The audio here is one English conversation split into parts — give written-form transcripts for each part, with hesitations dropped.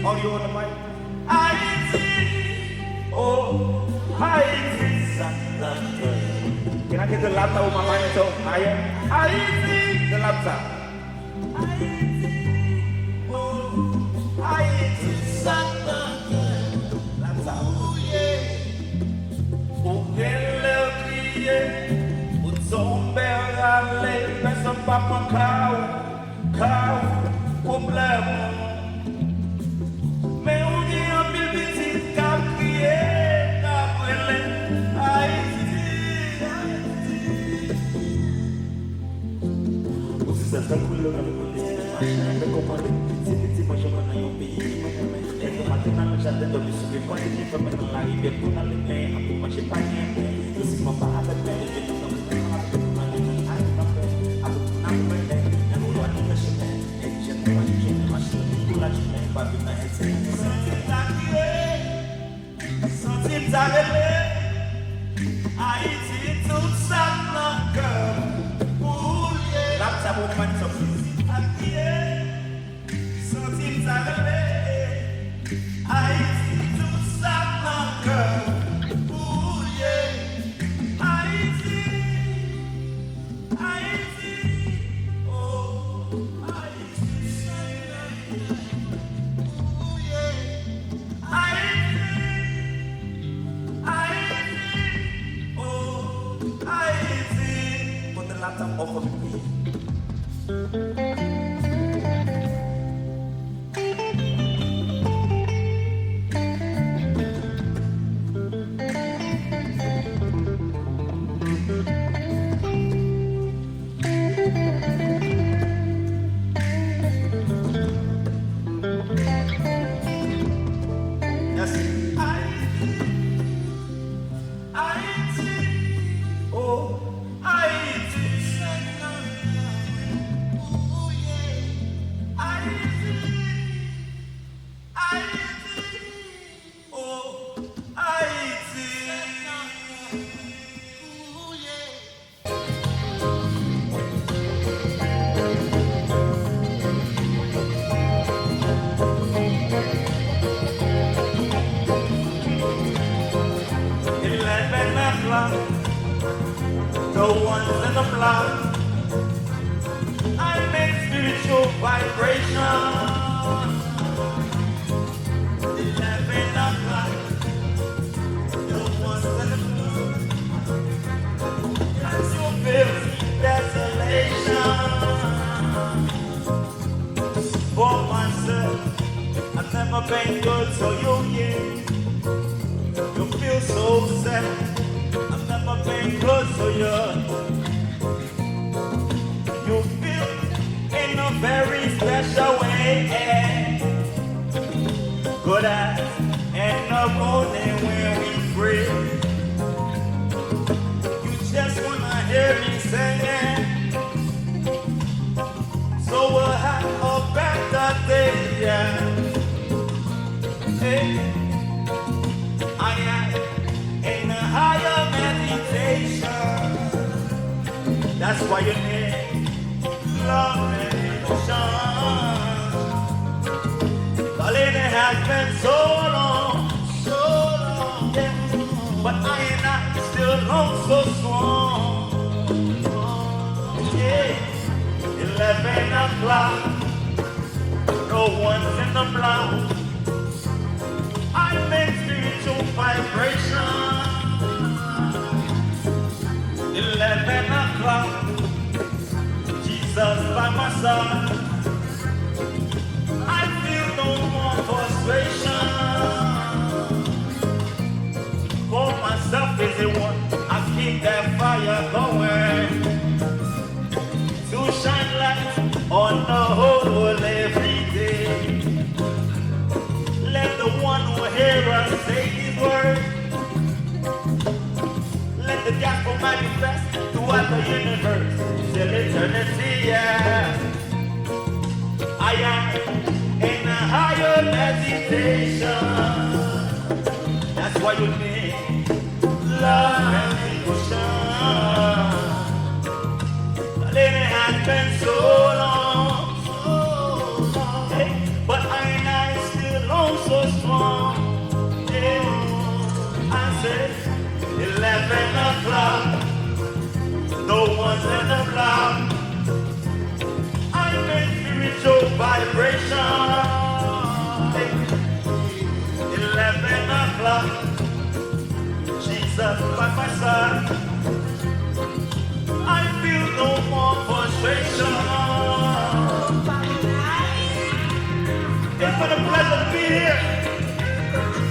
Audio on the mic. Can I get the laptop on my line so higher? The laptop. meditation. That's why you need love and devotion. It has been so long, hey, but I still on so strong. Yeah. I said 11 o'clock, no one's in the block. I'm in spiritual vibration. Hey. 11 o'clock, Jesus by my side. I feel no more frustration. It's been a pleasure to be here.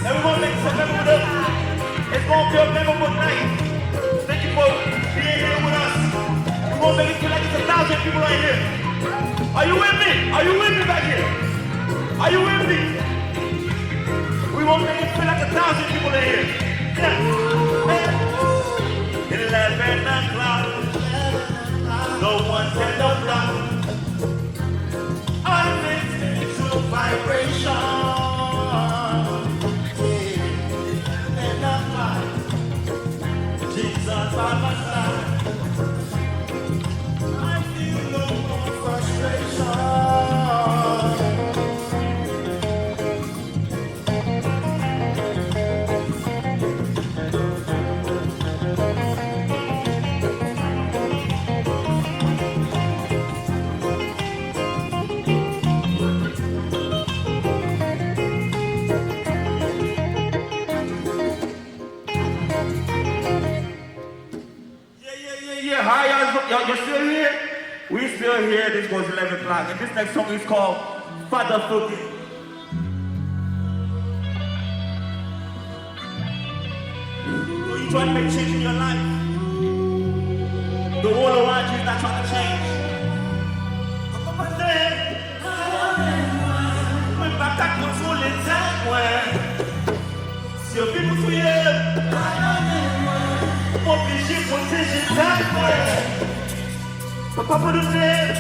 And we want to make some memorable. It's going to be a memorable night. Thank you for being here with us. We're going to make it feel like it's 1,000 people right here. Are you with me? Are you with me back here? Are you with me? We won't make it feel like 1,000 people in here. Yeah. 11 o'clock. No one's in the block. I'm in spiritual vibration. And I'm like Jesus by my side. I feel no more frustration. Hi, y'all still here? We still here. This goes 11 o'clock. And this next song is called Father Forgive. So you trying to make change in your life. The world around you is not trying to change. Mais pas ta contrôle les témoins. Si on vit pour fouiller, obligé de protéger ta mère. Papa peut le dire,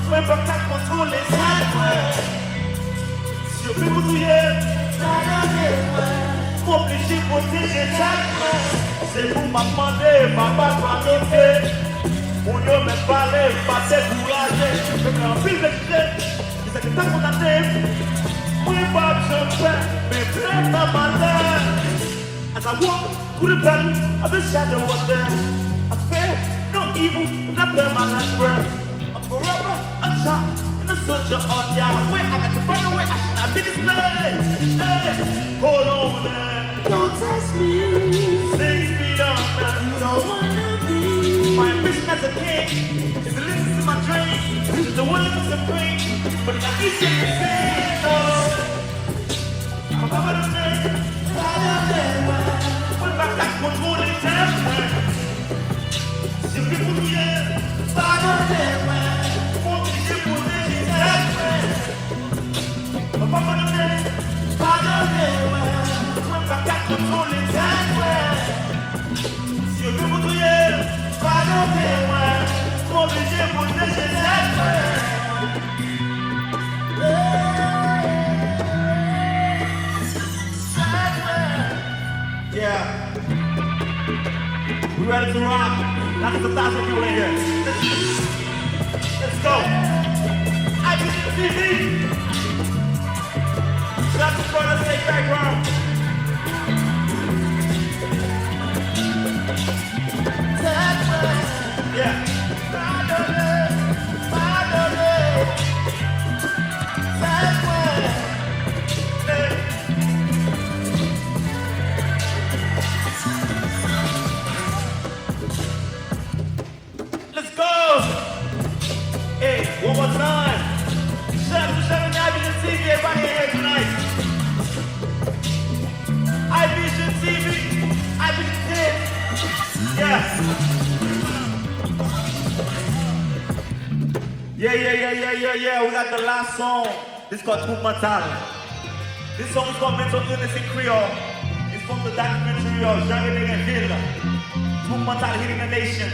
même pas ta contrôle les témoins. Si on vit pour fouiller, obligé de protéger ta mère. C'est pour m'amender, papa doit noter. Pour ne me parler, pas décourager. Je me remplis de tête, c'est que t'as condamné. Oui, pas je fais, mais plein de malheur. As I walk through the valley of the shadow of death, I fear no evil, not there my last breath. I'm forever a child in the soldier of Yahweh. I got to find a way, I should not be displayed. Hey, hold on there. Don't test me. 6 feet under. You don't wanna be. My ambition as a king is to listen to my dreams. This is the will of the supreme, but it's not easy to say. I'm over the name. When my back was more than temper. Si vous pouviez, pardonnez-moi. Mon péché pour les temper. Papa me donne, pardonnez-moi. When my back was more than temper. Si vous pouviez, pardonnez-moi. Mon péché pour les temper. Yeah. We ready to rock? That's 1,000 people in here. Let's go. I can TV. That's the front of the background. Yeah. One more time. Shout out to Vision TV, everybody here tonight. iVision TV, iVision 10. Yes. Yeah. We got the last song. This is called Konpa Classes. This song is called Mental Illness in Creole. It's from the documentary of Jean and Hitler. Konpa Classes hitting the nation.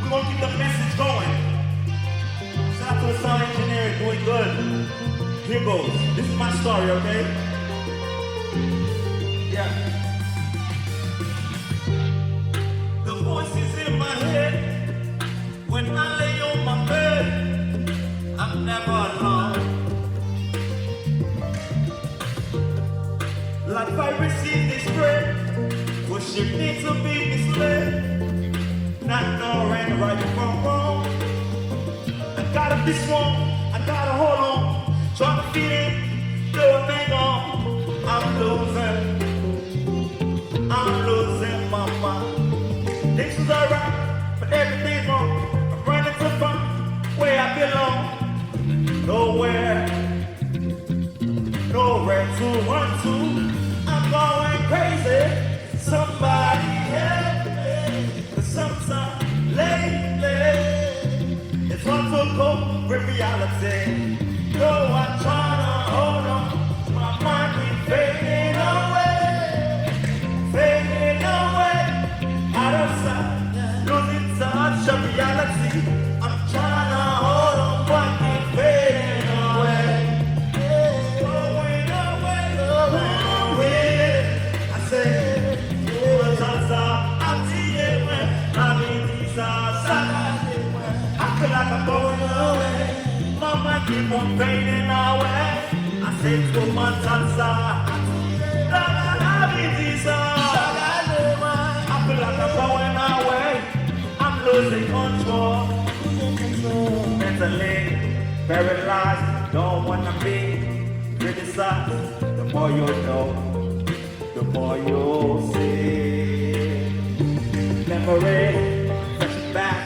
We're gonna keep the message going. Shout out to the sound engineer, doing good. Here goes. This is my story, okay? Yeah. The voices in my head when I lay on my bed, I'm never alone. Like I receive this bread, pushing me to be misled, not knowing right from wrong. I gotta be strong, I gotta hold on, trying to feel it, do a thing on. I'm losing my mind. Things is alright, but everything's wrong. I'm running to find where I belong. Nowhere to run to. I'm going crazy. Somebody help me. 'Cause sometimes lately it's hard to cope with reality. Though I'm trying to hold on, my mind keeps fading away, out of sight, losing touch of reality. I'm trying to hold on, but keep fading away, going away. I say, I feel like I'm going away. My mind keep on fading away. I say to my salsa, I feel like I'm going away. I'm losing control. Mentally paralyzed, don't wanna be criticized. The more you know, the more you'll see. Memory, flashing back,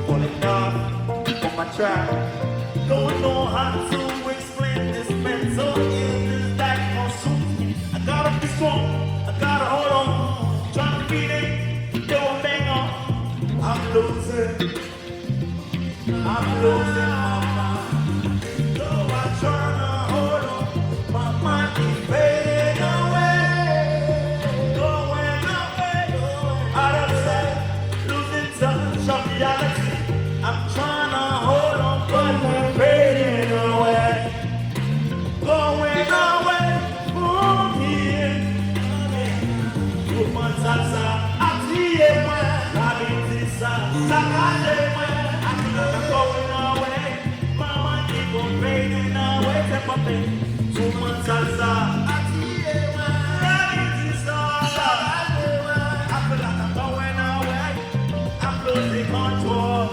pulling up on my track. Don't know how to explain this mental illness that consumes me. I gotta be strong, I gotta hold on, trying to beat it, do a thing on. I'm losing my mind. Though I'm trying to hold on, my mind keeps fading away, going away, out of sight, losing touch of reality. I'm trying to hold on, but we're fading away, going away from here. 2 months outside, I see it when I be inside. I feel like I'm going away. My mind keep on fading away. Take my pain. 2 months outside, I see it when I be inside. I feel like I'm going away. I'm losing control.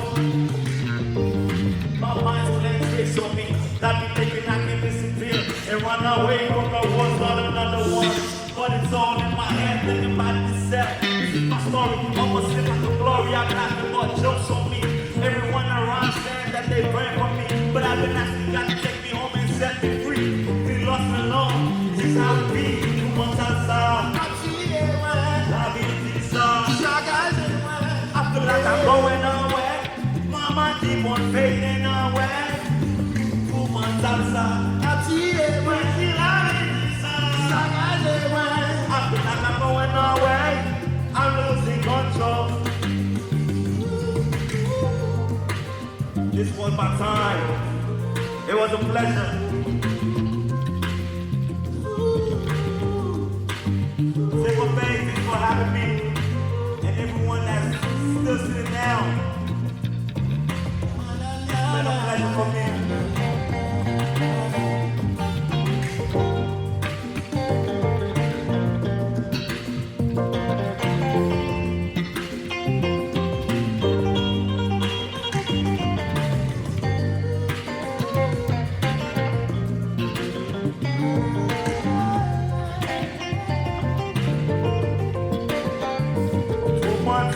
My mind's playing tricks on me. That be thinking I can disappear and run away from the one, not another one. But it's all in my head, thinking about itself. This is my story, almost in like a glory. I've been asking for jokes on me. Everyone around saying that they pray for me, but I've been asking God to take me home and set me free. We lost and alone, this is how it be. 2 months outside, I be inside. I feel like I'm going away. My mind keep on fading away. 2 months outside, I feel like I'm going away. I'm losing control. This was my time. It was a pleasure. Say what thanks for having me. And everyone that's still sitting down. It's been a pleasure for me.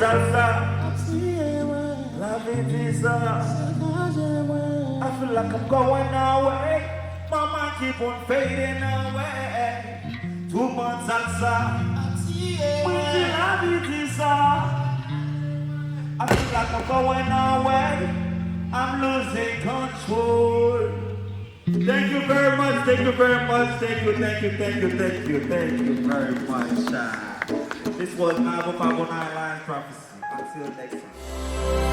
Salsa, la visa. I feel like I'm going away. My mind keep on fading away. 2 months salsa, la visa. I feel like I'm going away. I'm losing control. Thank you very much. Thank you very much. Thank you very much. This was Malvo509 Lions Prophecy. Until next time.